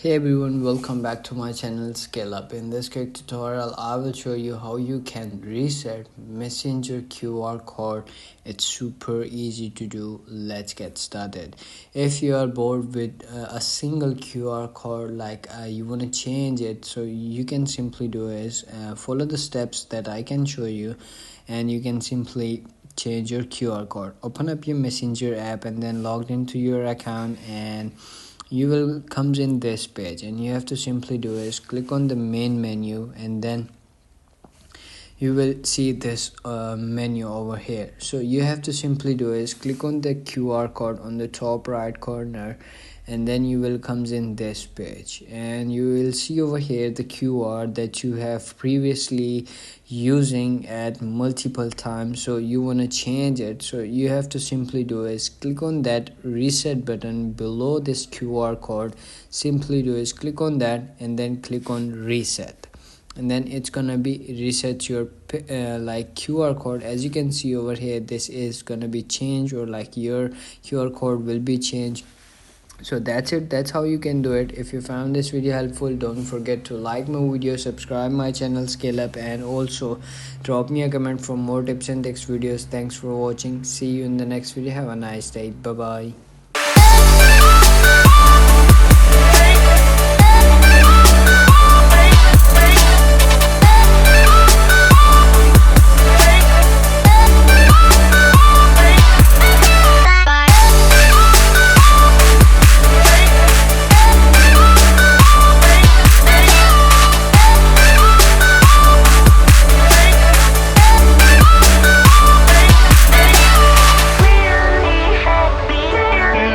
Hey everyone, welcome back to my channel Scale Up. In this quick tutorial, I will show you how you can reset Messenger QR code. It's super easy to do. Let's get started. If you are bored with a single QR code, like you want to change it, so you can simply do is follow the steps that I can show you, and you can simply change your QR code. Open up your Messenger app and then log into your account, and you will comes in this page, and you have to simply do is click on the main menu, and then you will see this menu over here. So you have to simply do is click on the QR code on the top right corner, and then you will comes in this page, and you will see over here the QR that you have previously using at multiple times. So you want to change it, so you have to simply do is click on that reset button below this QR code. Simply do is click on that and then click on reset, and then it's gonna be reset your like QR code. As you can see over here, this is gonna be changed, or like your QR code will be changed. So that's it. That's how you can do it. If you found this video helpful, don't forget to like my video, subscribe my channel Scale Up, and also drop me a comment for more tips and tricks videos. Thanks for watching. See you in the next video. Have a nice day. Bye bye.